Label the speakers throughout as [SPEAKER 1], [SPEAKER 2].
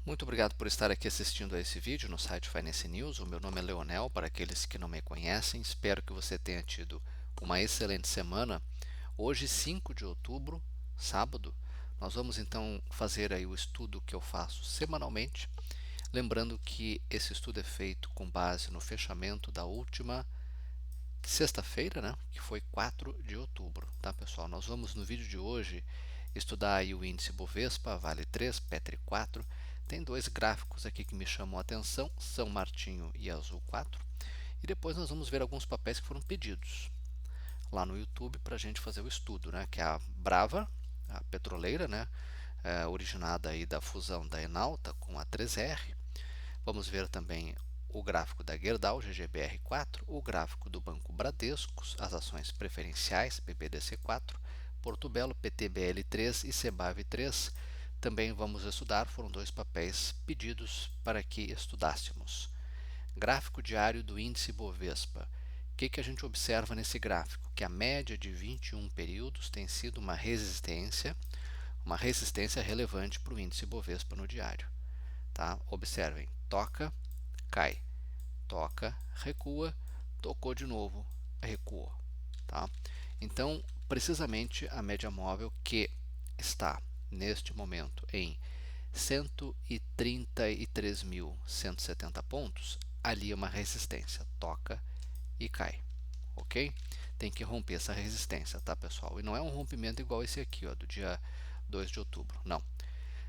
[SPEAKER 1] Muito obrigado por estar aqui assistindo a esse vídeo no site Finance News. O meu nome é Leonel, para aqueles que não me conhecem. Espero que você tenha tido uma excelente semana. Hoje, 5 de outubro, sábado, nós vamos então fazer aí o estudo que eu faço semanalmente. Lembrando que esse estudo é feito com base no fechamento da última sexta-feira, né, que foi 4 de outubro, tá, pessoal? Nós vamos no vídeo de hoje estudar aí o índice Bovespa, Vale 3, Petri 4. Tem dois gráficos aqui que me chamam a atenção, São Martinho e Azul 4. E depois nós vamos ver alguns papéis que foram pedidos lá no YouTube para a gente fazer o estudo, né, que é a Brava, a petroleira, né, originada aí da fusão da Enalta com a 3R. Vamos ver também o gráfico da Gerdau, GGBR4, o gráfico do Banco Bradesco, as ações preferenciais, BBDC4, Porto Belo, PTBL3 e Cebav3. Também vamos estudar, foram dois papéis pedidos para que estudássemos. Gráfico diário do índice Bovespa. O que a gente observa nesse gráfico? Que a média de 21 períodos tem sido uma resistência relevante para o índice Bovespa no diário. Tá? Observem, toca, cai, toca, recua, tocou de novo, recuou. Tá? Então, precisamente a média móvel que está neste momento em 133.170 pontos, ali é uma resistência, toca e cai, ok? Tem que romper essa resistência, tá, pessoal? E não é um rompimento igual esse aqui, ó, do dia 2 de outubro, não.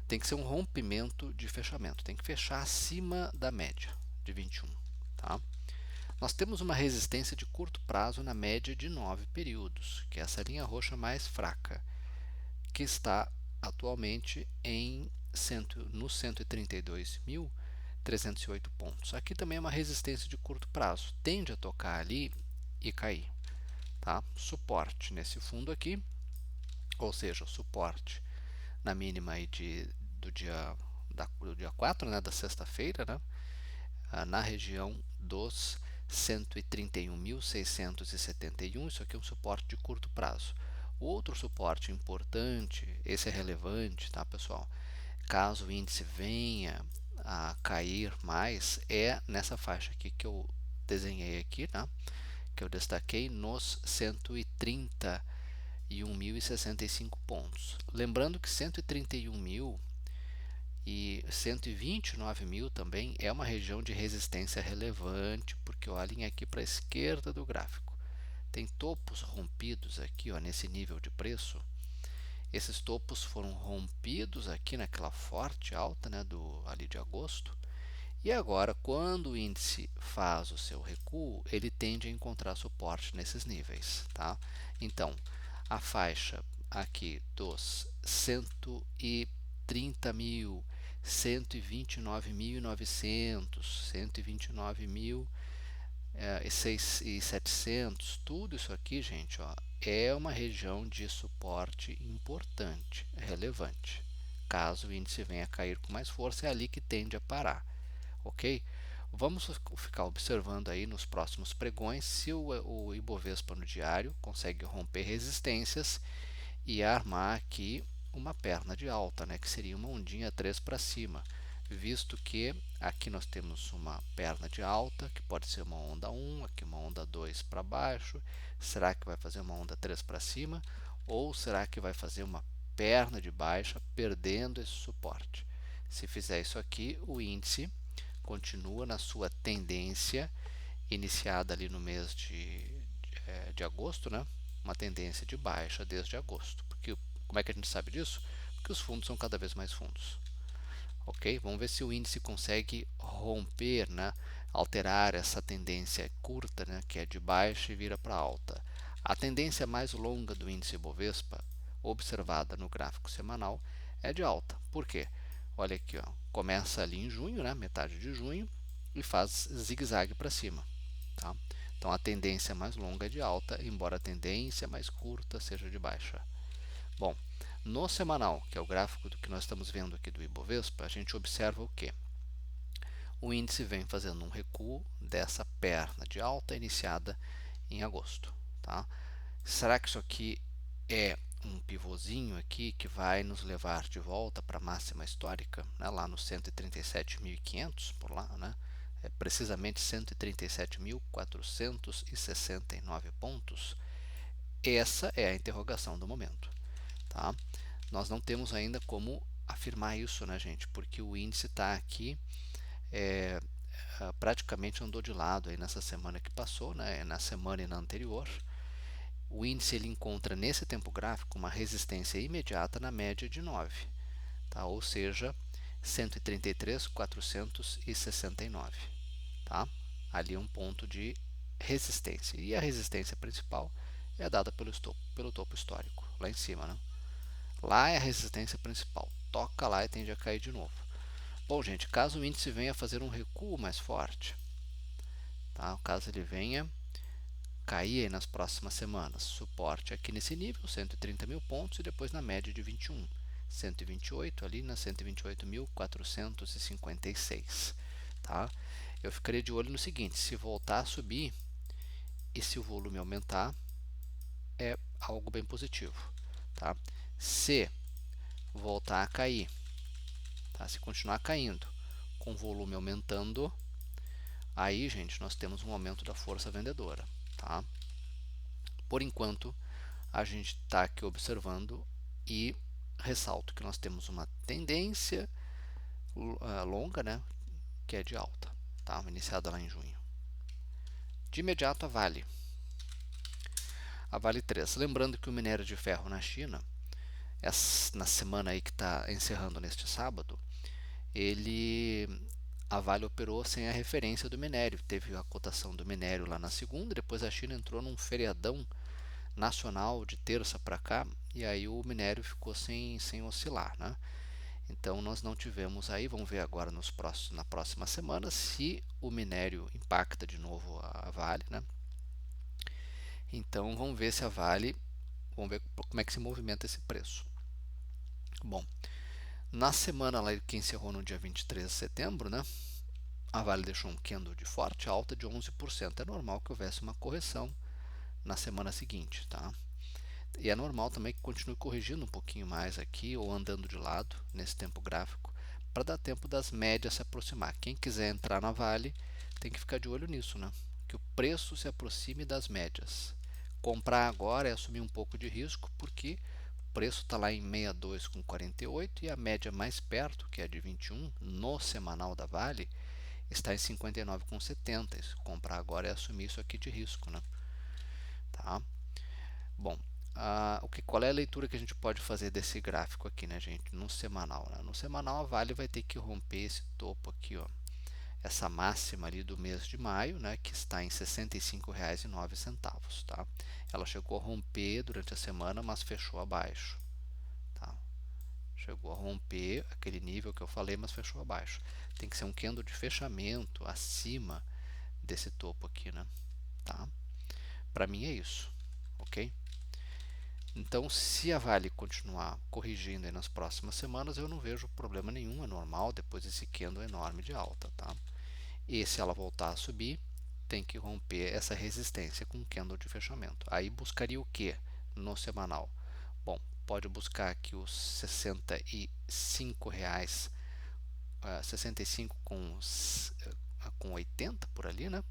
[SPEAKER 1] Tem que ser um rompimento de fechamento, tem que fechar acima da média de 21. Tá? Nós temos uma resistência de curto prazo na média de 9 períodos, que é essa linha roxa mais fraca, que está atualmente nos 132.308 pontos. Aqui também é uma resistência de curto prazo, tende a tocar ali e cair. Tá? Suporte nesse fundo aqui, ou seja, o suporte na mínima aí do dia 4, né, da sexta-feira, né, na região dos 131.671. Isso aqui é um suporte de curto prazo. Outro suporte importante, esse é relevante, tá, pessoal? Caso o índice venha a cair mais, é nessa faixa aqui que eu desenhei aqui, tá? Que eu destaquei nos 131.065 pontos. Lembrando que 131.000 e 129.000 também é uma região de resistência relevante, porque olhem aqui para a esquerda do gráfico. Tem topos rompidos aqui, ó, nesse nível de preço. Esses topos foram rompidos aqui naquela forte alta, né, ali de agosto. E agora, quando o índice faz o seu recuo, ele tende a encontrar suporte nesses níveis. Tá? Então, a faixa aqui dos 130.000, 129.900, 129.700, tudo isso aqui, gente, ó, é uma região de suporte importante, relevante. Caso o índice venha a cair com mais força, é ali que tende a parar. Ok? Vamos ficar observando aí nos próximos pregões se o Ibovespa no diário consegue romper resistências e armar aqui uma perna de alta, né, que seria uma ondinha 3 para cima, visto que aqui nós temos uma perna de alta, que pode ser uma onda 1, aqui uma onda 2 para baixo. Será que vai fazer uma onda 3 para cima? Ou será que vai fazer uma perna de baixa, perdendo esse suporte? Se fizer isso aqui, o índice continua na sua tendência iniciada ali no mês de agosto, né? Uma tendência de baixa desde agosto. Porque, como é que a gente sabe disso? Porque os fundos são cada vez mais fundos. Ok? Vamos ver se o índice consegue romper, né? Alterar essa tendência curta, né? Que é de baixa e vira para alta. A tendência mais longa do índice Bovespa, observada no gráfico semanal, é de alta. Por quê? Olha aqui, ó, começa ali em junho, né, metade de junho, e faz zigue-zague para cima. Tá? Então a tendência mais longa é de alta, embora a tendência mais curta seja de baixa. Bom, no semanal, que é o gráfico do que nós estamos vendo aqui do Ibovespa, a gente observa o quê? O índice vem fazendo um recuo dessa perna de alta iniciada em agosto. Tá? Será que isso aqui é um pivôzinho aqui que vai nos levar de volta para a máxima histórica, né, lá no 137.500 por lá, né? É precisamente 137.469 pontos. Essa é a interrogação do momento, tá? Nós não temos ainda como afirmar isso, né, gente? Porque o índice está aqui, praticamente andou de lado aí nessa semana que passou, né? Na semana e na anterior. O índice ele encontra nesse tempo gráfico uma resistência imediata na média de 9, tá? Ou seja, 133.469, tá? Ali um ponto de resistência. E a resistência principal é dada pelo topo histórico, lá em cima, né? Lá é a resistência principal. Toca lá e tende a cair de novo. Bom, gente, caso o índice venha a fazer um recuo mais forte, tá? Caso ele venha cair aí nas próximas semanas, suporte aqui nesse nível, 130 mil pontos, e depois na média de 21, 128 ali na 128.456, tá? Eu ficaria de olho no seguinte: se voltar a subir e se o volume aumentar, é algo bem positivo, tá? Se voltar a cair, tá? Se continuar caindo, com o volume aumentando, aí, gente, nós temos um aumento da força vendedora, tá? Por enquanto, a gente está aqui observando e ressalto que nós temos uma tendência longa, né, que é de alta, tá? Iniciada lá em junho. De imediato, a Vale. A Vale 3. Lembrando que o minério de ferro na China, na semana aí que está encerrando neste sábado, a Vale operou sem a referência do minério. Teve a cotação do minério lá na segunda, depois a China entrou num feriadão nacional de terça para cá, e aí o minério ficou sem oscilar, né? Então nós não tivemos aí, vamos ver agora na próxima semana se o minério impacta de novo a Vale, né? Então vamos ver se a Vale, vamos ver como é que se movimenta esse preço. Bom, na semana lá que encerrou no dia 23 de setembro, né? A Vale deixou um candle de forte alta de 11%. É normal que houvesse uma correção na semana seguinte, tá? E é normal também que continue corrigindo um pouquinho mais aqui ou andando de lado nesse tempo gráfico para dar tempo das médias se aproximar. Quem quiser entrar na Vale tem que ficar de olho nisso, né? Que o preço se aproxime das médias. Comprar agora é assumir um pouco de risco porque o preço está lá em 62,48 e a média mais perto, que é de 21 no semanal da Vale, está em 59,70. Comprar agora é assumir isso aqui de risco, né? Tá? Bom, qual é a leitura que a gente pode fazer desse gráfico aqui, né, gente? No semanal, né? No semanal, a Vale vai ter que romper esse topo aqui, ó, essa máxima ali do mês de maio, né, que está em R$ 65,09, tá? Ela chegou a romper durante a semana, mas fechou abaixo, tá? Chegou a romper aquele nível que eu falei, mas fechou abaixo. Tem que ser um candle de fechamento acima desse topo aqui, né? Tá? Para mim é isso, ok? Então, se a Vale continuar corrigindo aí nas próximas semanas, eu não vejo problema nenhum, é normal, depois desse candle enorme de alta, tá? E se ela voltar a subir, tem que romper essa resistência com candle de fechamento. Aí buscaria o que no semanal? Bom, pode buscar aqui os R$ 65, 65 com 80 por ali, né?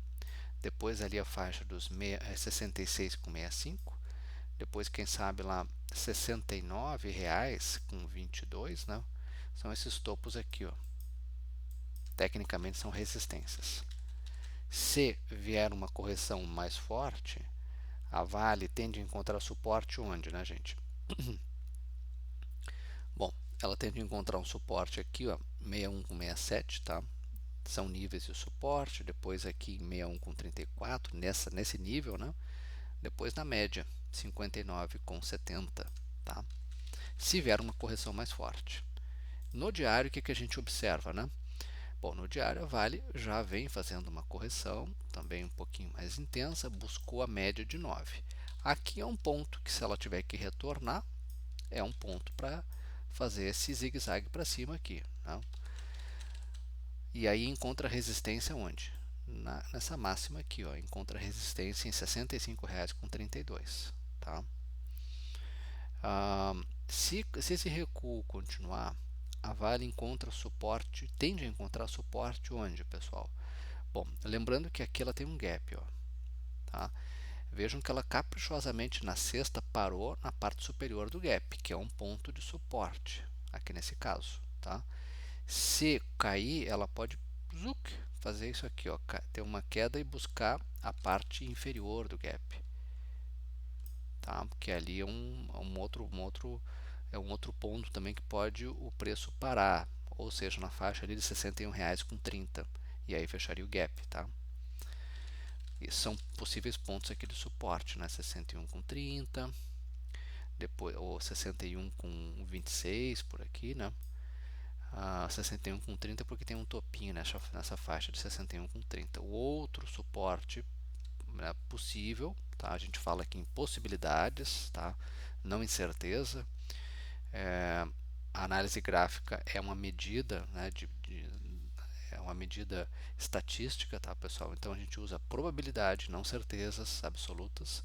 [SPEAKER 1] Depois ali a faixa dos 66,65. Depois, quem sabe lá R$ 69,22, né? São esses topos aqui, ó. Tecnicamente são resistências. Se vier uma correção mais forte, a Vale tende a encontrar suporte onde, né, gente? Bom, ela tende a encontrar um suporte aqui, ó, 61,67, tá? São níveis de suporte. Depois aqui em 61,34, nesse nível, né? Depois na média, 59,70, tá? Se vier uma correção mais forte. No diário, o que a gente observa, né? Bom, no diário a Vale já vem fazendo uma correção, também um pouquinho mais intensa, buscou a média de 9. Aqui é um ponto que, se ela tiver que retornar, é um ponto para fazer esse zigue-zague para cima aqui, né? E aí encontra resistência onde? Nessa máxima aqui, ó, encontra resistência em R$ 65,32, tá? Se esse recuo continuar, a Vale encontra suporte, tende a encontrar suporte onde, pessoal? Bom, lembrando que aqui ela tem um gap, ó, tá? Vejam que ela caprichosamente na sexta parou na parte superior do gap, que é um ponto de suporte, aqui nesse caso, tá? Se cair, ela pode fazer isso aqui, ó, ter uma queda e buscar a parte inferior do gap, tá? Porque ali é um outro ponto também que pode o preço parar, ou seja, na faixa ali de R$ 61,30, e aí fecharia o gap, tá? E são possíveis pontos aqui de suporte, né? 61,30, depois ou 61,26 por aqui, né? 61,30 porque tem um topinho nessa faixa de 61,30. O outro suporte, né, possível, tá? A gente fala aqui em possibilidades, tá? Não em certeza. A análise gráfica é uma medida, né, é uma medida estatística, tá, pessoal? Então a gente usa probabilidade, não certezas absolutas.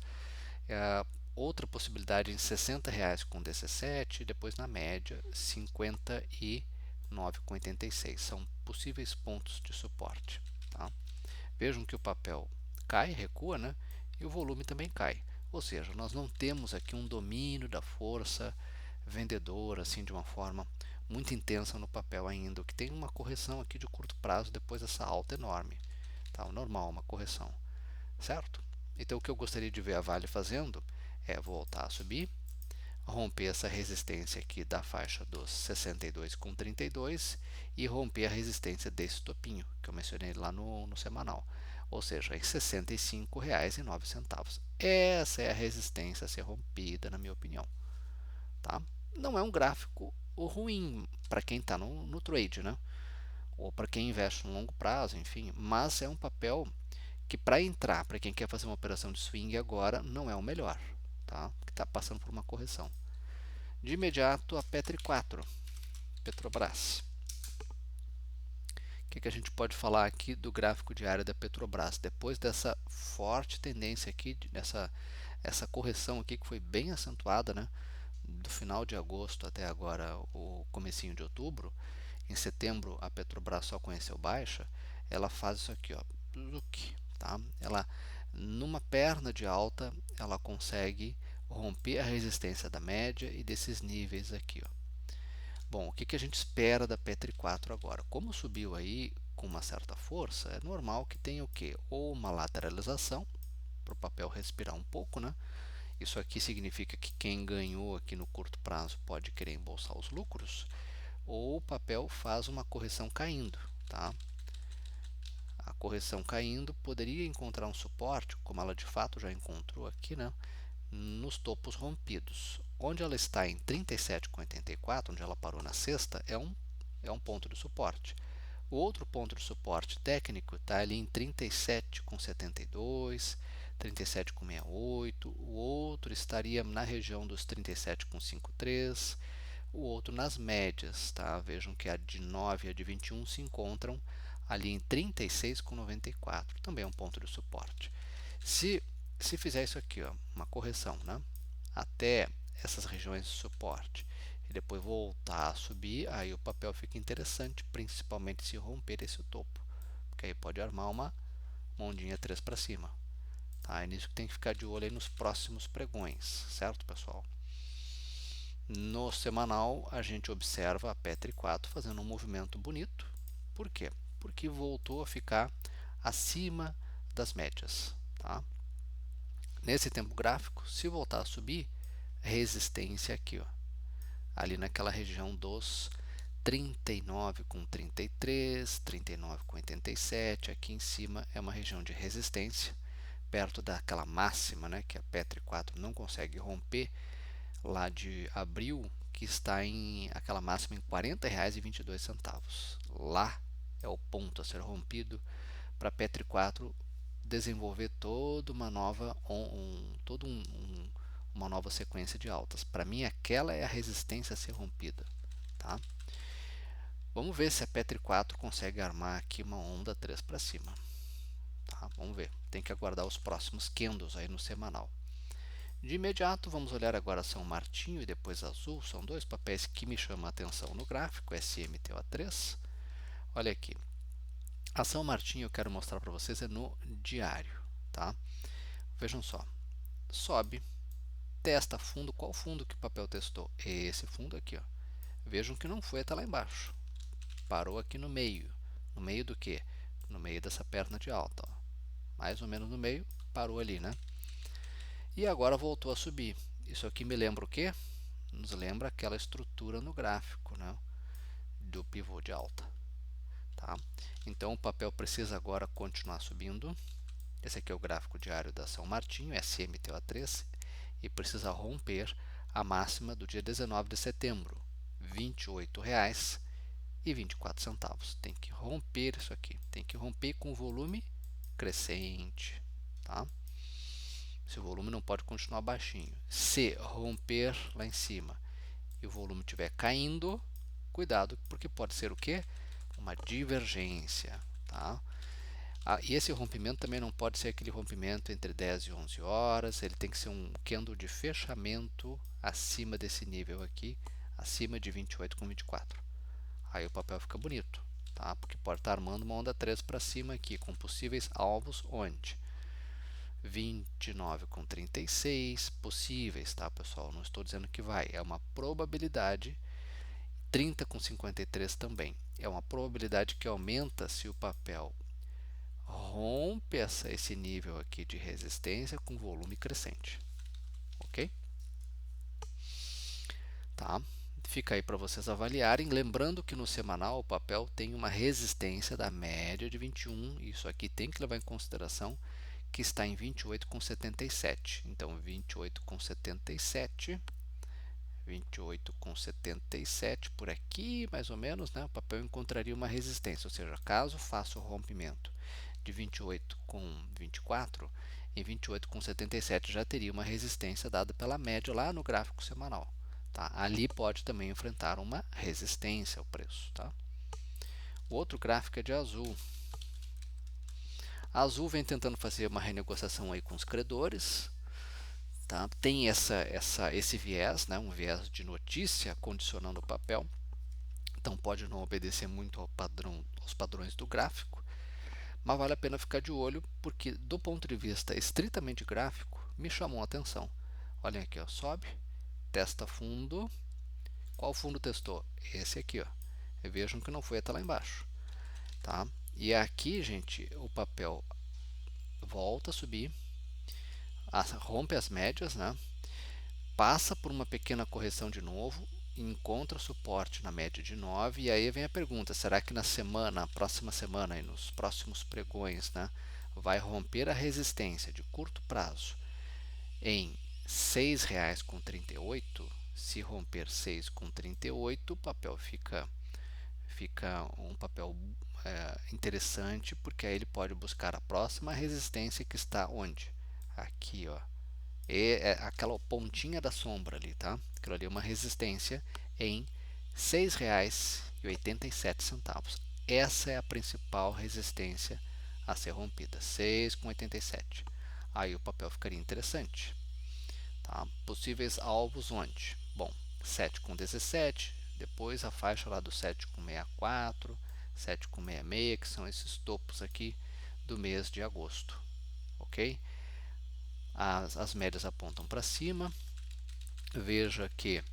[SPEAKER 1] Outra possibilidade em R$ 60,00 com DC7 e depois na média 59,86. São possíveis pontos de suporte, tá? Vejam que o papel cai, recua, né? E o volume também cai. Ou seja, nós não temos aqui um domínio da força vendedora assim de uma forma muito intensa no papel ainda, o que tem uma correção aqui de curto prazo depois dessa alta enorme, tá? O normal, uma correção, certo? Então o que eu gostaria de ver a Vale fazendo é voltar a subir, romper essa resistência aqui da faixa dos 62,32 e romper a resistência desse topinho que eu mencionei lá no semanal, ou seja, em R$ 65,09. Essa é a resistência a ser rompida, na minha opinião, tá? Não é um gráfico ruim para quem está no trade, né? Ou para quem investe no longo prazo, enfim, mas é um papel que para entrar, para quem quer fazer uma operação de swing agora, não é o melhor, tá? Que está passando por uma correção. De imediato, a Petri 4, Petrobras. O que a gente pode falar aqui do gráfico diário da Petrobras? Depois dessa forte tendência aqui, essa correção aqui que foi bem acentuada, né? Do final de agosto até agora o comecinho de outubro, em setembro a Petrobras só conheceu baixa, ela faz isso aqui, ó, tá? Ela, numa perna de alta, ela consegue romper a resistência da média e desses níveis aqui, ó. Bom, o que a gente espera da Petri 4 agora? Como subiu aí com uma certa força, é normal que tenha o quê? Ou uma lateralização, para o papel respirar um pouco, né? Isso aqui significa que quem ganhou aqui no curto prazo pode querer embolsar os lucros, ou o papel faz uma correção caindo, tá? A correção caindo poderia encontrar um suporte, como ela de fato já encontrou aqui, né? Nos topos rompidos. Onde ela está em 37,84, onde ela parou na sexta, é um ponto de suporte. O outro ponto de suporte técnico está ali em 37,72, 37,68. O outro estaria na região dos 37,53. O outro nas médias, tá? Vejam que a de 9 e a de 21 se encontram ali em 36,94. Também é um ponto de suporte. Se fizer isso aqui, ó, uma correção, né? Até essas regiões de suporte e depois voltar a subir, aí o papel fica interessante, principalmente se romper esse topo, porque aí pode armar uma ondinha 3 para cima. Tá? É nisso que tem que ficar de olho aí nos próximos pregões, certo, pessoal? No semanal, a gente observa a Petri 4 fazendo um movimento bonito. Por quê? Porque voltou a ficar acima das médias. Tá? Nesse tempo gráfico, se voltar a subir, resistência aqui, ó, ali naquela região dos 39,33, 39,87, aqui em cima é uma região de resistência, perto daquela máxima, né, que a Petri 4 não consegue romper, lá de abril, que está em aquela máxima em R$ 40,22. Lá é o ponto a ser rompido para a Petri 4 desenvolver toda uma nova uma nova sequência de altas. Para mim, aquela é a resistência a ser rompida, tá? Vamos ver se a Petri 4 consegue armar aqui uma onda 3 para cima, tá? Vamos ver. Tem que aguardar os próximos candles aí no semanal. De imediato, vamos olhar agora São Martinho e depois Azul. São dois papéis que me chamam a atenção no gráfico, SMTO3. Olha aqui. A São Martinho eu quero mostrar para vocês é no diário, tá? Vejam só. Sobe, testa fundo. Qual fundo que o papel testou? Esse fundo aqui, ó. Vejam que não foi até lá embaixo. Parou aqui no meio. No meio do quê? No meio dessa perna de alta, ó. Mais ou menos no meio, parou ali, né? E agora voltou a subir. Isso aqui me lembra o quê? Nos lembra aquela estrutura no gráfico, né? Do pivô de alta. Tá? Então o papel precisa agora continuar subindo. Esse aqui é o gráfico diário da São Martinho, SMTO3, e precisa romper a máxima do dia 19 de setembro, R$ 28,24. Tem que romper isso aqui, tem que romper com volume crescente. Tá? Esse volume não pode continuar baixinho. Se romper lá em cima e o volume estiver caindo, cuidado, porque pode ser o quê? Uma divergência. Tá? E esse rompimento também não pode ser aquele rompimento entre 10 e 11 horas, ele tem que ser um candle de fechamento acima desse nível aqui, acima de 28,24. Aí o papel fica bonito, tá? Porque pode estar armando uma onda 3 para cima aqui, com possíveis alvos onde? 29,36 possíveis, tá, pessoal? Não estou dizendo que vai, é uma probabilidade. 30,53 também. É uma probabilidade que aumenta se o papel rompe esse nível aqui de resistência com volume crescente. Ok? Tá? Fica aí para vocês avaliarem. Lembrando que no semanal o papel tem uma resistência da média de 21. Isso aqui tem que levar em consideração que está em 28,77. Então, 28,77. 28,77 por aqui, mais ou menos, né? O papel encontraria uma resistência, ou seja, caso faça o rompimento de 28,24, em 28,77 já teria uma resistência dada pela média lá no gráfico semanal. Tá? Ali pode também enfrentar uma resistência ao preço. Tá? O outro gráfico é de Azul. A Azul vem tentando fazer uma renegociação aí com os credores. Tá? Tem esse viés, né? Um viés de notícia condicionando o papel. Então pode não obedecer muito aos padrões do gráfico. Mas vale a pena ficar de olho, porque do ponto de vista estritamente gráfico, me chamou a atenção. Olhem aqui, ó, sobe, testa fundo. Qual fundo testou? Esse aqui, ó. E vejam que não foi até lá embaixo. Tá? E aqui, gente, o papel volta a subir, rompe as médias, né? Passa por uma pequena correção de novo, encontra suporte na média de 9, e aí vem a pergunta, será que na próxima semana e nos próximos pregões, né, vai romper a resistência de curto prazo em R$ 6,38? Se romper 6,38, o papel fica um papel interessante, porque aí ele pode buscar a próxima resistência que está onde? Aqui, ó. É aquela pontinha da sombra ali, tá? Aquilo ali é uma resistência em R$ 6,87. Essa é a principal resistência a ser rompida, 6,87. Aí o papel ficaria interessante. Tá? Possíveis alvos onde? Bom, 7,17, depois a faixa lá do 7,64, 7,66, que são esses topos aqui do mês de agosto, ok? As médias apontam para cima. Veja que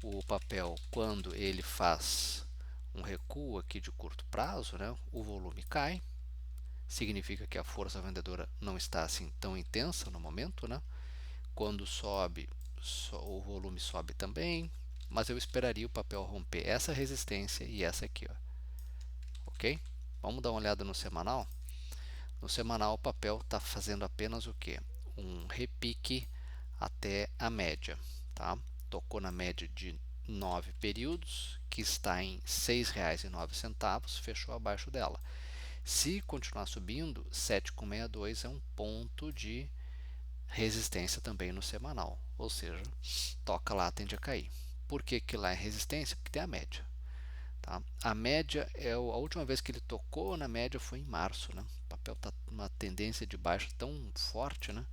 [SPEAKER 1] o papel, quando ele faz um recuo aqui de curto prazo, né, o volume cai. Significa que a força vendedora não está assim tão intensa no momento, né? Quando sobe, o volume sobe também, mas eu esperaria o papel romper essa resistência e essa aqui, ó. Ok? Vamos dar uma olhada no semanal. No semanal o papel está fazendo apenas o que? Um repique até a média, tá? Tocou na média de 9 períodos, que está em R$ 6,09, fechou abaixo dela. Se continuar subindo, 7,62 é um ponto de resistência também no semanal, ou seja, toca lá, tende a cair. Por que que lá é resistência? Porque tem a média. Tá? A média, a última vez que ele tocou na média foi em março. Né? O papel está numa tendência de baixa tão forte, né?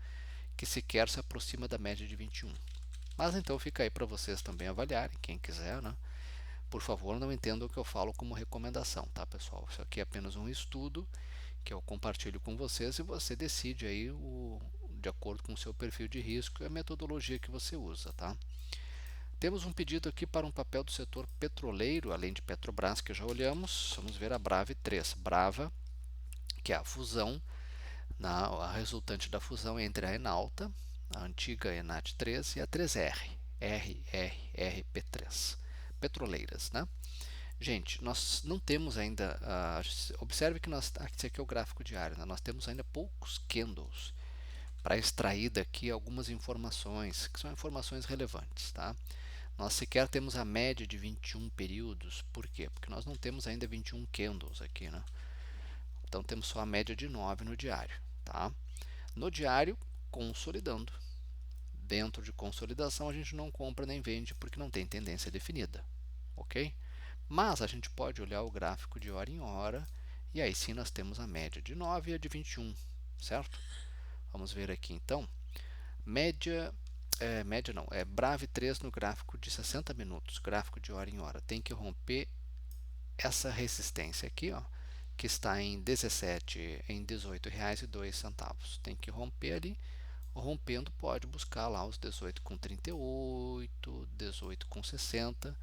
[SPEAKER 1] que sequer se aproxima da média de 21. Mas então fica aí para vocês também avaliarem, quem quiser, né? Por favor, não entendam o que eu falo como recomendação, tá, pessoal? Isso aqui é apenas um estudo que eu compartilho com vocês e você decide aí de acordo com o seu perfil de risco e a metodologia que você usa, tá? Temos um pedido aqui para um papel do setor petroleiro, além de Petrobras, que já olhamos. Vamos ver a Brave 3. Brava, que é a fusão, a resultante da fusão entre a Enalta, a antiga Enat 3 e a 3R, RRRP3. Petroleiras, né? Gente, nós não temos ainda, observe que esse aqui é o gráfico diário, né? Nós temos ainda poucos candles para extrair daqui algumas informações, que são informações relevantes, tá? Nós sequer temos a média de 21 períodos, por quê? Porque nós não temos ainda 21 candles aqui, né? Então temos só a média de 9 no diário, tá? No diário, consolidando. Dentro de consolidação a gente não compra nem vende porque não tem tendência definida, ok? Mas a gente pode olhar o gráfico de hora em hora e aí sim nós temos a média de 9 e a de 21, certo? Vamos ver aqui então. Média não, é Brave 3 no gráfico de 60 minutos, gráfico de hora em hora. Tem que romper essa resistência aqui, ó, que está em 17, em R$ 18,02. Tem que romper ali. Rompendo, pode buscar lá os 18,38, 18,60,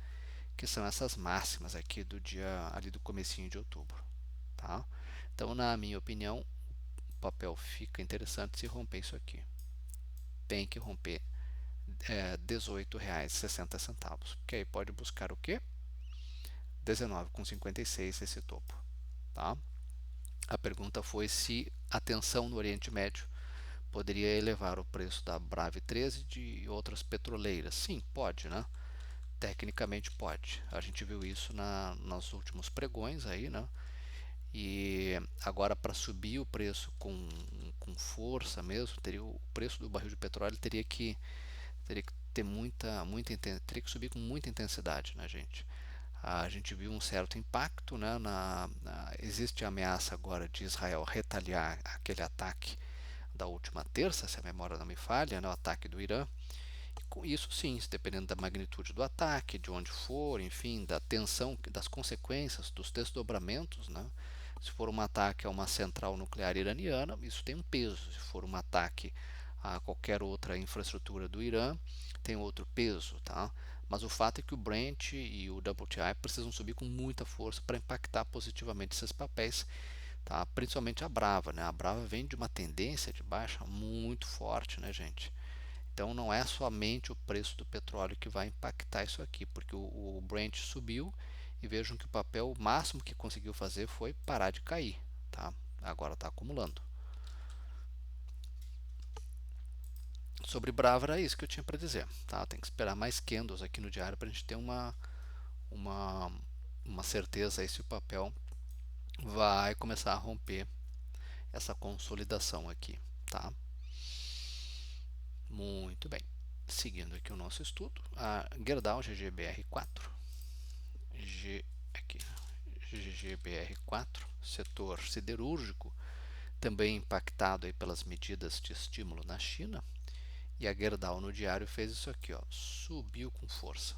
[SPEAKER 1] que são essas máximas aqui do dia ali do comecinho de outubro, tá? Então, na minha opinião, o papel fica interessante se romper isso aqui. Tem que romper R$ 18,60, porque aí pode buscar o quê? 19,56 esse topo, tá? A pergunta foi se a tensão no Oriente Médio poderia elevar o preço da Brave 13 e de outras petroleiras. Sim, pode, né? Tecnicamente pode. A gente viu isso nos últimos pregões aí, né? E agora para subir o preço com força mesmo, o preço do barril de petróleo teria que ter teria que subir com muita intensidade, né, gente? A gente viu um certo impacto, né? Existe a ameaça agora de Israel retaliar aquele ataque da última terça, se a memória não me falha, né, o ataque do Irã. Com isso, sim, dependendo da magnitude do ataque, de onde for, enfim, da tensão, das consequências, dos desdobramentos, né? Se for um ataque a uma central nuclear iraniana, isso tem um peso. Se for um ataque a qualquer outra infraestrutura do Irã, tem outro peso, tá? Mas o fato é que o Brent e o WTI precisam subir com muita força para impactar positivamente esses papéis, tá? Principalmente a Brava, né? A Brava vem de uma tendência de baixa muito forte, né, gente? Então não é somente o preço do petróleo que vai impactar isso aqui, porque o Brent subiu e vejam que o papel, o máximo que conseguiu fazer foi parar de cair, tá? Agora está acumulando. Sobre Brava era isso que eu tinha para dizer, tá? Tem que esperar mais candles aqui no diário para a gente ter uma, uma certeza aí se o papel vai começar a romper essa consolidação aqui, tá? Muito bem. Seguindo aqui o nosso estudo, a Gerdau GGBR4, aqui, GGBR4, setor siderúrgico, também impactado aí pelas medidas de estímulo na China. E a Gerdau no diário fez isso aqui, ó, subiu com força.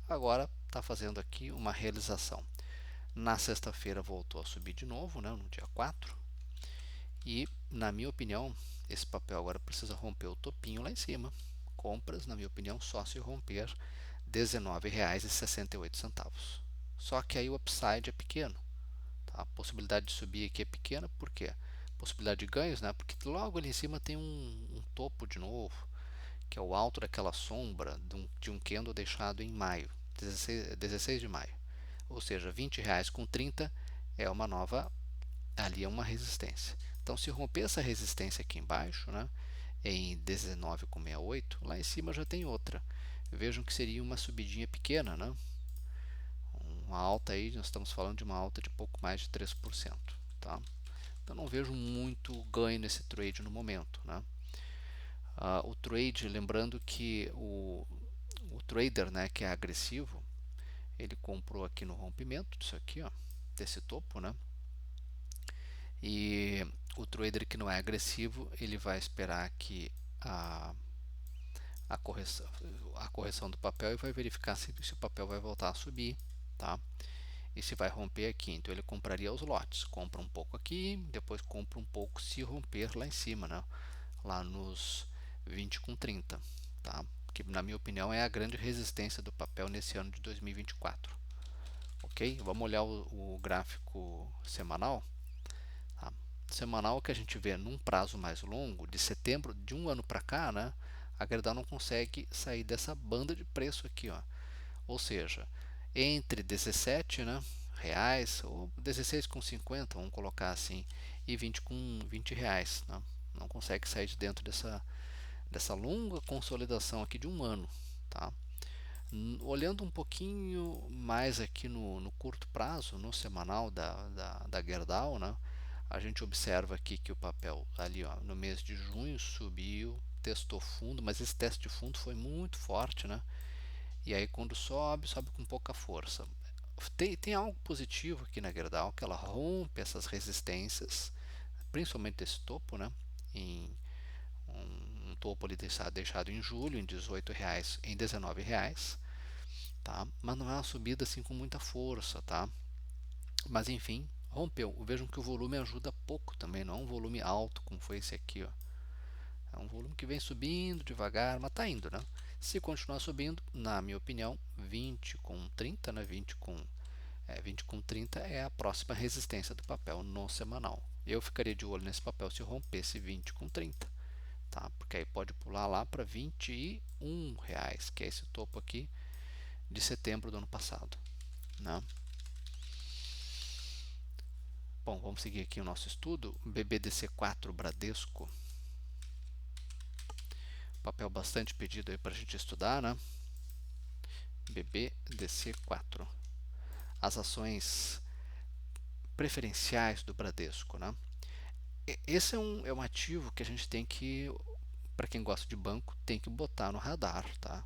[SPEAKER 1] Agora está fazendo aqui uma realização. Na sexta-feira voltou a subir de novo, né, no dia 4. E, na minha opinião, esse papel agora precisa romper o topinho lá em cima. Compras, na minha opinião, só se romper R$ 19,68. Só que aí o upside é pequeno. Tá? A possibilidade de subir aqui é pequena, por quê? Possibilidade de ganhos, né? Porque logo ali em cima tem um topo de novo, que é o alto daquela sombra de um candle deixado em maio, 16 de maio. Ou seja, R$ 20,30 é uma nova, ali é uma resistência. Então, se romper essa resistência aqui embaixo, né, em 19,68, lá em cima já tem outra. Vejam que seria uma subidinha pequena, né? Uma alta aí, nós estamos falando de uma alta de pouco mais de 3%, tá? Então não vejo muito ganho nesse trade no momento, né? O trade, lembrando que o trader, né, que é agressivo, ele comprou aqui no rompimento disso aqui, ó, desse topo, né? E o trader que não é agressivo, ele vai esperar que a, a, correção, a correção do papel e vai verificar se o papel vai voltar a subir, tá? E se vai romper aqui. Então ele compraria os lotes, compra um pouco aqui, depois compra um pouco se romper lá em cima, né? Lá nos 20,30, tá? Que na minha opinião é a grande resistência do papel nesse ano de 2024. Ok? Vamos olhar o gráfico semanal. Tá? Semanal que a gente vê num prazo mais longo, de setembro, de um ano para cá, né? A Gerdau não consegue sair dessa banda de preço aqui, ó. Ou seja, entre 17, né, reais ou 16,50, vamos colocar assim, e 20 reais, né? Não consegue sair de dentro dessa longa consolidação aqui de um ano, tá? Olhando um pouquinho mais aqui no curto prazo, no semanal da Gerdau, né, a gente observa aqui que o papel ali, ó, no mês de junho subiu, testou fundo, mas esse teste de fundo foi muito forte, né? E aí quando sobe, sobe com pouca força. Tem algo positivo aqui na Gerdau, que ela rompe essas resistências, principalmente esse topo, né? Em um topo ali deixado em julho, em R$ 18, em R$ 19, tá? Mas não é uma subida assim com muita força, tá? Mas enfim, rompeu. Vejam que o volume ajuda pouco também, não é um volume alto como foi esse aqui, ó. É um volume que vem subindo devagar, mas está indo, né? Se continuar subindo, na minha opinião, 20,30, né? 20,30 é a próxima resistência do papel no semanal. Eu ficaria de olho nesse papel se rompesse 20,30, tá? Porque aí pode pular lá para R$ 21, que é esse topo aqui de setembro do ano passado, né? Bom, vamos seguir aqui o nosso estudo. BBDC4 Bradesco, papel bastante pedido aí para a gente estudar, né? BBDC4. As ações preferenciais do Bradesco, né? Esse é um ativo que a gente tem que, para quem gosta de banco, tem que botar no radar, tá?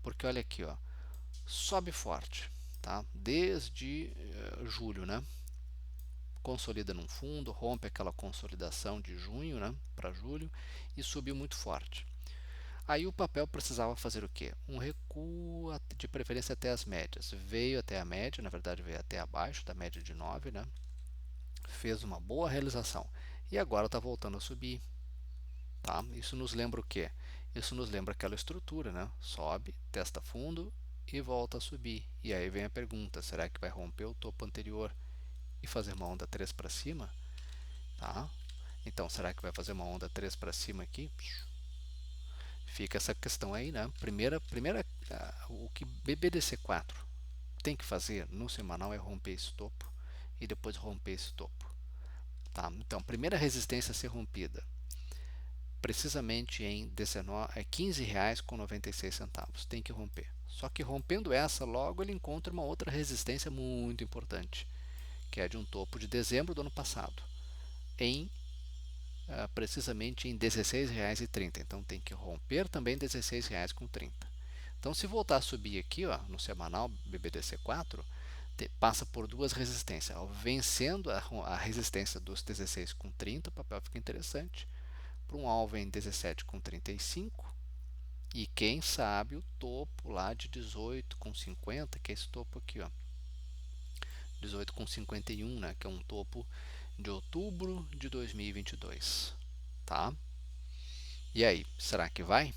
[SPEAKER 1] Porque olha aqui, ó, sobe forte, tá? Desde julho, né? Consolida num fundo, rompe aquela consolidação de junho, né, para julho e subiu muito forte. Aí o papel precisava fazer o quê? Um recuo de preferência até as médias. Veio até a média, na verdade veio até abaixo da média de 9, né? Fez uma boa realização e agora está voltando a subir, tá? Isso nos lembra o quê? Isso nos lembra aquela estrutura, né? Sobe, testa fundo e volta a subir. E aí vem a pergunta: será que vai romper o topo anterior e fazer uma onda 3 para cima? Tá? Então, será que vai fazer uma onda 3 para cima aqui? Fica essa questão aí, né? O que BBDC4 tem que fazer no semanal é romper esse topo e depois romper esse topo. Tá? Então, primeira resistência a ser rompida, precisamente em R$ 15,96. Tem que romper. Só que rompendo essa, logo ele encontra uma outra resistência muito importante, que é de um topo de dezembro do ano passado, em precisamente em R$ 16,30. Então tem que romper também R$ 16,30. Então se voltar a subir aqui, ó, no semanal BBDC4, passa por duas resistências. Vencendo a resistência dos 16,30, o papel fica interessante. Para um alvo em 17,35 e quem sabe o topo lá de 18,50, que é esse topo aqui, ó, 18,51, né, que é um topo de outubro de 2022, tá? E aí, será que vai?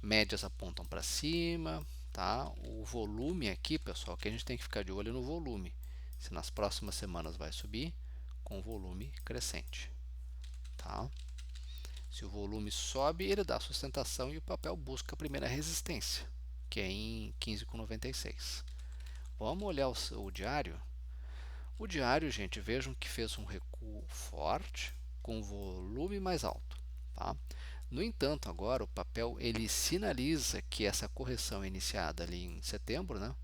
[SPEAKER 1] Médias apontam para cima, tá? O volume aqui, pessoal, que a gente tem que ficar de olho no volume. Se nas próximas semanas vai subir com volume crescente, tá? Se o volume sobe, ele dá sustentação e o papel busca a primeira resistência, que é em 15,96. Vamos olhar o diário. O diário, gente, vejam que fez um recuo forte com volume mais alto, tá? No entanto, agora o papel ele sinaliza que essa correção iniciada ali em setembro, né,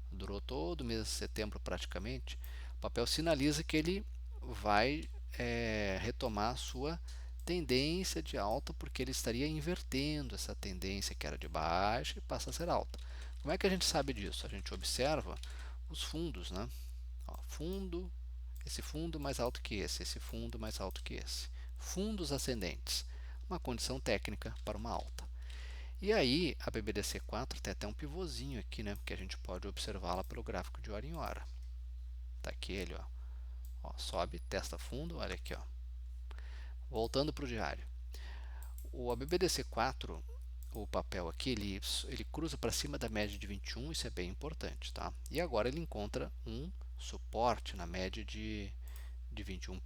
[SPEAKER 1] durou todo o mês de setembro praticamente, o papel sinaliza que ele vai retomar a sua tendência de alta, porque ele estaria invertendo essa tendência que era de baixa e passa a ser alta. Como é que a gente sabe disso? A gente observa os fundos, né? Ó, fundo esse fundo mais alto que esse fundo mais alto que esse. Fundos ascendentes, uma condição técnica para uma alta. E aí, a BBDC4 tem até um pivôzinho aqui, né, que a gente pode observá-la pelo gráfico de hora em hora. Tá aqui ele, ó. Ó, sobe, testa fundo, olha aqui, ó. Voltando para o diário. O ABBDC4, o papel aqui, ele cruza para cima da média de 21, isso é bem importante, tá? E agora ele encontra um suporte na média de 21,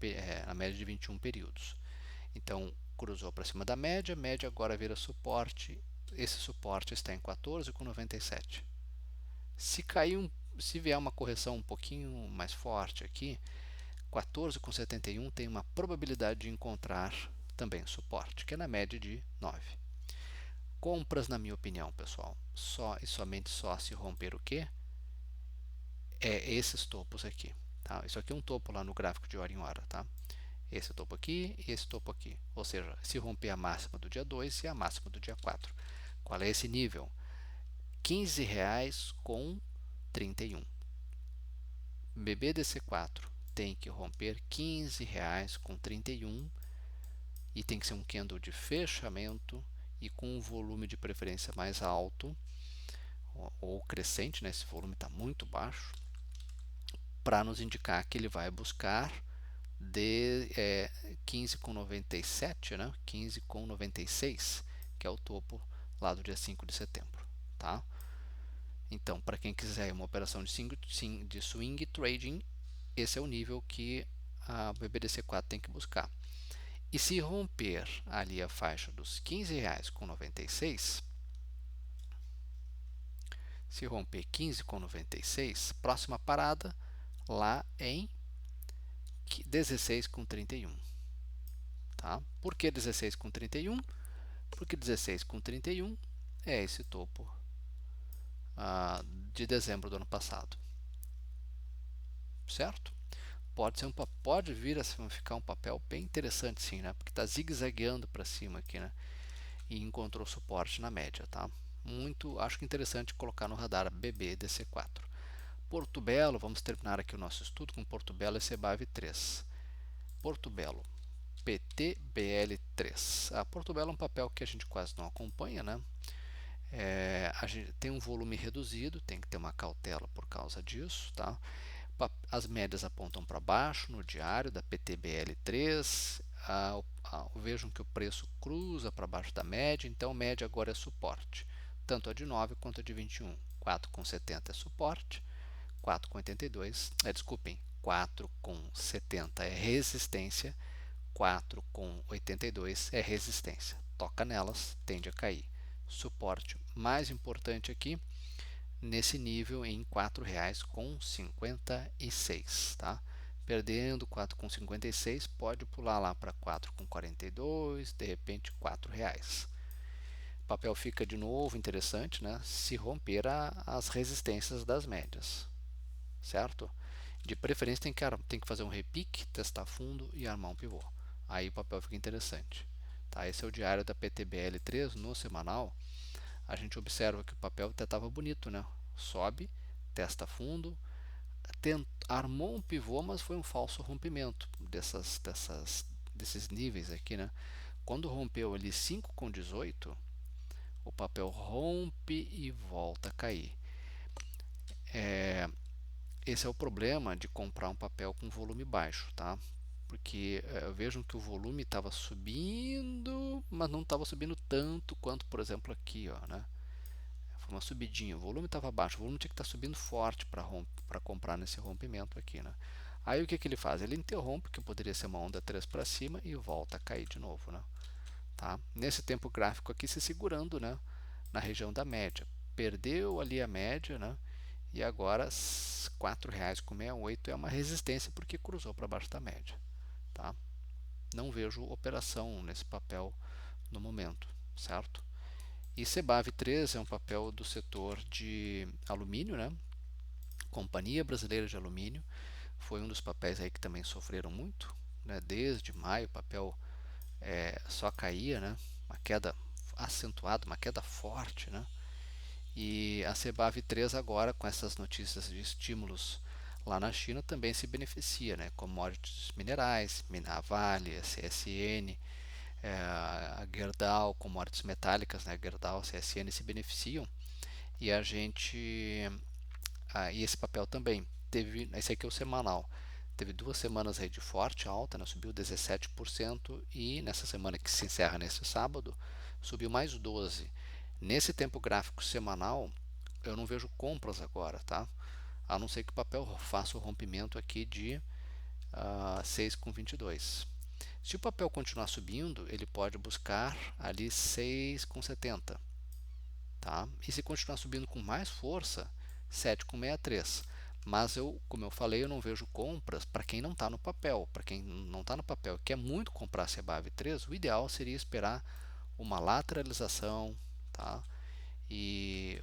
[SPEAKER 1] na média de 21 períodos. Então, cruzou para cima da média, média agora vira suporte, esse suporte está em 14,97. Se cair se vier uma correção um pouquinho mais forte aqui, 14,71 tem uma probabilidade de encontrar também suporte, que é na média de 9. Compras, na minha opinião, pessoal, só e somente só se romper o quê? É esses topos aqui. Tá? Isso aqui é um topo lá no gráfico de hora em hora. Tá? Esse topo aqui e esse topo aqui. Ou seja, se romper a máxima do dia 2 e a máxima do dia 4. Qual é esse nível? R$15,31. BBDC4 tem que romper R$15,31 e tem que ser um candle de fechamento e com um volume de preferência mais alto ou crescente, né? Esse volume está muito baixo, para nos indicar que ele vai buscar de 15,97, né? 15,96, que é o topo lá do dia 5 de setembro. Tá? Então, para quem quiser uma operação de swing trading, esse é o nível que a BBDC4 tem que buscar. E se romper ali a faixa dos R$15,96, se romper 15,96, próxima parada lá em 16,31. Tá? Por que 16,31? Porque 16,31 é esse topo de dezembro do ano passado. Certo? Pode vir a ficar um papel bem interessante, sim, né? Porque está zigue-zagueando para cima aqui, né? E encontrou suporte na média, tá? Acho que interessante colocar no radar BBDC4. Porto Belo, vamos terminar aqui o nosso estudo com Porto Belo e CBAV3. Porto Belo, PTBL3. A Porto Belo é um papel que a gente quase não acompanha, né? A gente tem um volume reduzido, tem que ter uma cautela por causa disso, tá? As médias apontam para baixo no diário da PTBL3. Vejam que o preço cruza para baixo da média, então média agora é suporte, tanto a de 9 quanto a de 21. 4,70 é suporte, 4,82, desculpem, 4,70 é resistência, 4,82 é resistência. Toca nelas, tende a cair. Suporte mais importante aqui, nesse nível em R$4,56, tá? Perdendo 4,56, pode pular lá para 4,42, de repente R$4. O papel fica de novo interessante, né? Se romper as resistências das médias, certo? De preferência tem que fazer um repique, testar fundo e armar um pivô. Aí o papel fica interessante. Tá? Esse é o diário da PTBL3 no semanal. A gente observa que o papel até estava bonito, né? Sobe, testa fundo, armou um pivô, mas foi um falso rompimento desses níveis aqui, né? Quando rompeu ali 5,18, o papel rompe e volta a cair. Esse é o problema de comprar um papel com volume baixo, tá? Porque vejam que o volume estava subindo, mas não estava subindo tanto quanto, por exemplo, aqui, ó, né? Foi uma subidinha, o volume estava baixo, o volume tinha que estar subindo forte para comprar nesse rompimento aqui, né? Aí o que, que ele faz? Ele interrompe, que poderia ser uma onda 3 para cima e volta a cair de novo, né? Tá? Nesse tempo gráfico aqui se segurando, né? Na região da média. Perdeu ali a média, né? E agora R$4,68 é uma resistência porque cruzou para baixo da média. Tá? Não vejo operação nesse papel no momento, certo? E CBAV3 é um papel do setor de alumínio, né? Companhia Brasileira de Alumínio, foi um dos papéis aí que também sofreram muito, né? Desde maio o papel só caía, né? Uma queda acentuada, uma queda forte, né? E a CBAV3 agora, com essas notícias de estímulos lá na China também se beneficia, né? Commodities minerais, a Vale, a CSN, a Gerdau, commodities metálicas, né? Gerdau, CSN se beneficiam e a gente e esse papel também teve, esse aqui é o semanal, teve 2 semanas aí de forte alta, né? Subiu 17% e nessa semana que se encerra nesse sábado subiu mais 12%. Nesse tempo gráfico semanal eu não vejo compras agora, tá? A não ser que o papel faça o rompimento aqui de 6,22. Se o papel continuar subindo, ele pode buscar ali 6,70, tá? E se continuar subindo com mais força, 7,63. Mas eu, como eu falei, eu não vejo compras para quem não está no papel. Para quem não está no papel e quer muito comprar CBAV 3, o ideal seria esperar uma lateralização, tá?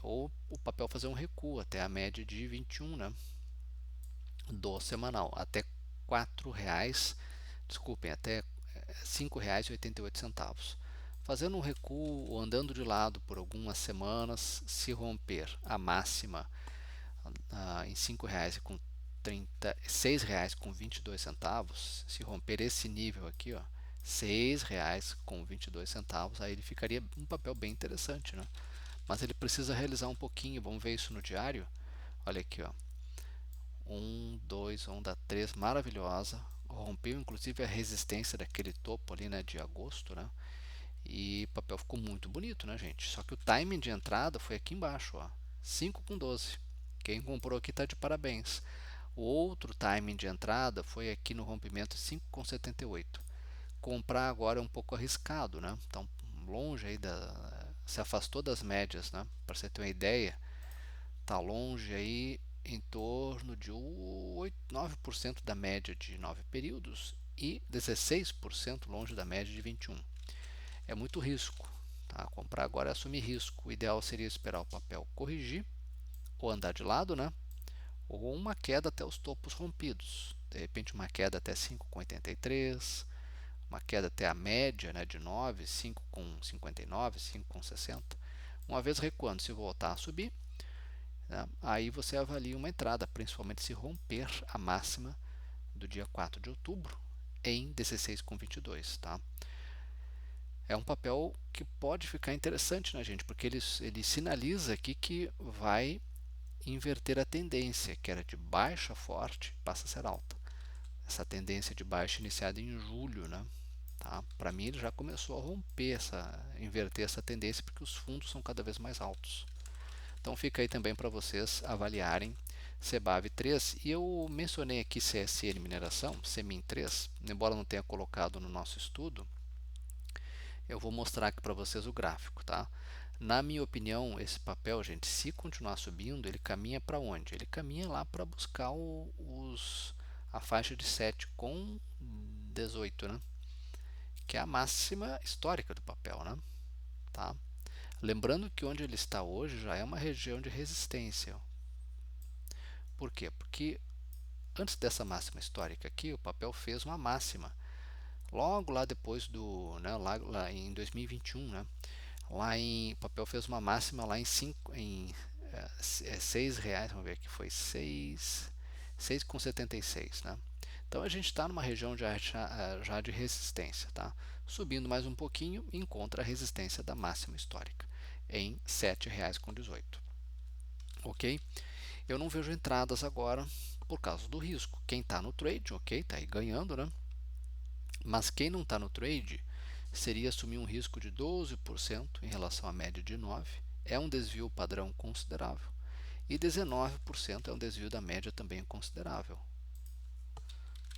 [SPEAKER 1] Ou o papel fazer um recuo até a média de 21, né? Do semanal, até R$ 4, desculpem, até R$ 5,88. Fazendo um recuo ou andando de lado por algumas semanas, se romper a máxima em R$ 5 com 30, R$ 6 com 22 centavos, se romper esse nível aqui, ó, R$ 6 com 22 centavos, aí ele ficaria um papel bem interessante, né? Mas ele precisa realizar um pouquinho, vamos ver isso no diário. Olha aqui, ó, 2, onda 3, maravilhosa, rompeu inclusive a resistência daquele topo ali, né, de agosto, né? E o papel ficou muito bonito, né, gente? Só que o timing de entrada foi aqui embaixo, ó, 5,12. Quem comprou aqui está de parabéns. O outro timing de entrada foi aqui no rompimento 5,78. Comprar agora é um pouco arriscado, né? Então, longe aí se afastou das médias, né? Para você ter uma ideia, tá longe aí em torno de 9% da média de 9 períodos e 16% longe da média de 21. É muito risco, tá? Comprar agora é assumir risco. O ideal seria esperar o papel corrigir ou andar de lado, né? Ou uma queda até os topos rompidos. De repente uma queda até 5,83, uma queda até a média, né, de 9, 5,59, 5,60. Uma vez recuando, se voltar a subir, né, aí você avalia uma entrada, principalmente se romper a máxima do dia 4 de outubro em 16,22, tá? É um papel que pode ficar interessante, né, gente? Porque ele sinaliza aqui que vai inverter a tendência, que era de baixa forte, passa a ser alta. Essa tendência de baixa iniciada em julho, né? Tá? Para mim ele já começou a romper, inverter essa tendência, porque os fundos são cada vez mais altos. Então fica aí também para vocês avaliarem CBAV 3. E eu mencionei aqui CSN Mineração, CEMIN 3, embora não tenha colocado no nosso estudo, eu vou mostrar aqui para vocês o gráfico, tá? Na minha opinião, esse papel, gente, se continuar subindo, ele caminha para onde? Ele caminha lá para buscar a faixa de 7,18, né? Que é a máxima histórica do papel, né? Tá? Lembrando que onde ele está hoje já é uma região de resistência. Por quê? Porque antes dessa máxima histórica aqui, o papel fez uma máxima. Logo lá depois né, lá em 2021, né? O papel fez uma máxima lá em 6 reais, vamos ver aqui, foi 6,76, né? Então a gente está numa região já de resistência, tá? Subindo mais um pouquinho, encontra a resistência da máxima histórica em R$ 7,18. Ok? Eu não vejo entradas agora por causa do risco. Quem está no trade, ok, está aí ganhando, né? Mas quem não está no trade seria assumir um risco de 12% em relação à média de 9%. É um desvio padrão considerável. E 19% é um desvio da média também considerável.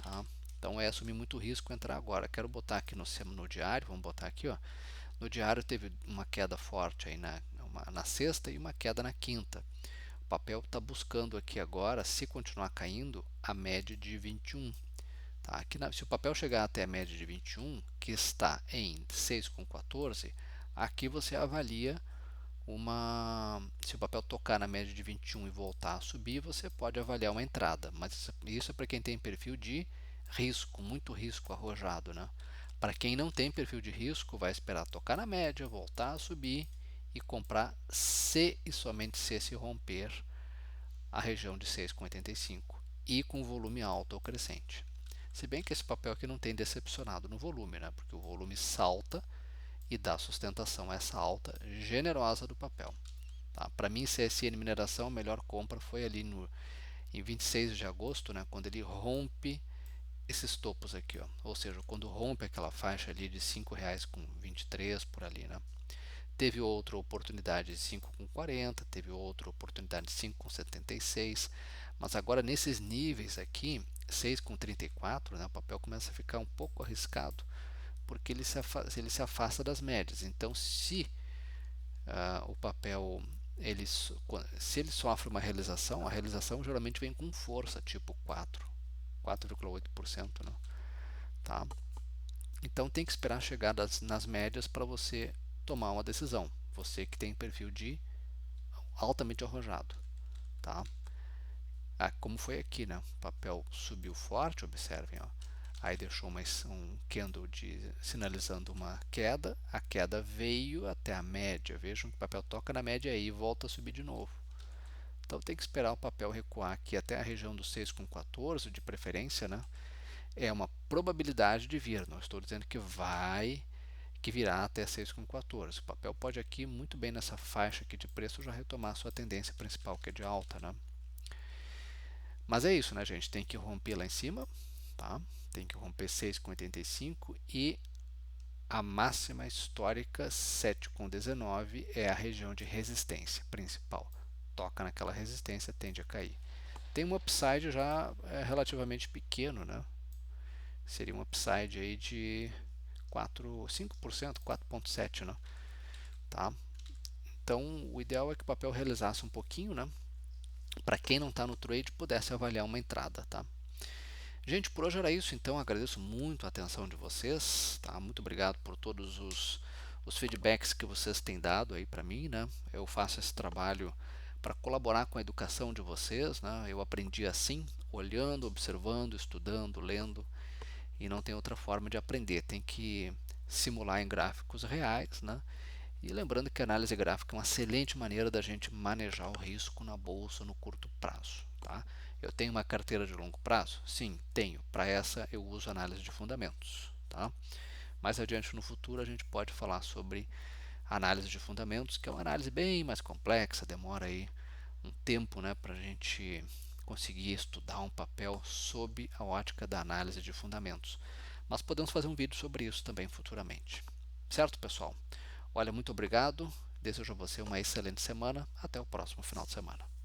[SPEAKER 1] Tá? Então é assumir muito risco entrar agora. Quero botar aqui no diário, vamos botar aqui, ó. No diário teve uma queda forte aí na sexta e uma queda na quinta. O papel está buscando aqui agora, se continuar caindo, a média de 21. Tá? Se o papel chegar até a média de 21, que está em 6,14, aqui você avalia se o papel tocar na média de 21 e voltar a subir, você pode avaliar uma entrada. Mas isso é para quem tem perfil de risco, muito risco arrojado, né? Para quem não tem perfil de risco, vai esperar tocar na média, voltar a subir e comprar se e somente se romper a região de 6,85. e com volume alto ou crescente. Se bem que esse papel aqui não tem decepcionado no volume, né? Porque o volume salta e dá sustentação a essa alta generosa do papel. Tá? Para mim, CSN Mineração, a melhor compra foi ali em 26 de agosto, né? Quando ele rompe esses topos aqui, ó. Ou seja, quando rompe aquela faixa ali de R$ 5,23 por ali, né? Teve outra oportunidade de 5,40, teve outra oportunidade de 5,76, mas agora nesses níveis aqui, 6,34, né, o papel começa a ficar um pouco arriscado, porque ele se afasta das médias. Então, se o papel se ele sofre uma realização, a realização geralmente vem com força, tipo 4,8%, né? Tá? Então tem que esperar chegar nas médias para você tomar uma decisão. Você que tem perfil de altamente arrojado, tá? Como foi aqui, né? O papel subiu forte, observem, ó. Aí deixou um candle sinalizando uma queda. A queda veio até a média. Vejam que o papel toca na média aí e volta a subir de novo. Então tem que esperar o papel recuar aqui até a região dos 6,14 de preferência, né? É uma probabilidade de vir. Não estou dizendo que virá até 6,14. O papel pode aqui muito bem nessa faixa aqui de preço já retomar sua tendência principal, que é de alta, né? Mas é isso, né, gente? Tem que romper lá em cima, tá? Tem que romper 6,85 e a máxima histórica 7,19 é a região de resistência principal. Toca naquela resistência, tende a cair. Tem um upside já relativamente pequeno, né? Seria um upside aí de 5%, 4,7%, né? Tá? Então, o ideal é que o papel realizasse um pouquinho, né? Para quem não está no trade, pudesse avaliar uma entrada, tá? Gente, por hoje era isso, então agradeço muito a atenção de vocês, tá? Muito obrigado por todos os feedbacks que vocês têm dado aí para mim, né? Eu faço esse trabalho para colaborar com a educação de vocês, né? Eu aprendi assim, olhando, observando, estudando, lendo, e não tem outra forma de aprender, tem que simular em gráficos reais, né? E lembrando que a análise gráfica é uma excelente maneira da gente manejar o risco na bolsa no curto prazo. Tá? Eu tenho uma carteira de longo prazo? Sim, tenho. Para essa eu uso análise de fundamentos. Tá? Mais adiante no futuro a gente pode falar sobre análise de fundamentos, que é uma análise bem mais complexa, demora aí um tempo, né, para a gente conseguir estudar um papel sob a ótica da análise de fundamentos. Mas podemos fazer um vídeo sobre isso também futuramente. Certo, pessoal? Olha, muito obrigado. Desejo a você uma excelente semana. Até o próximo final de semana.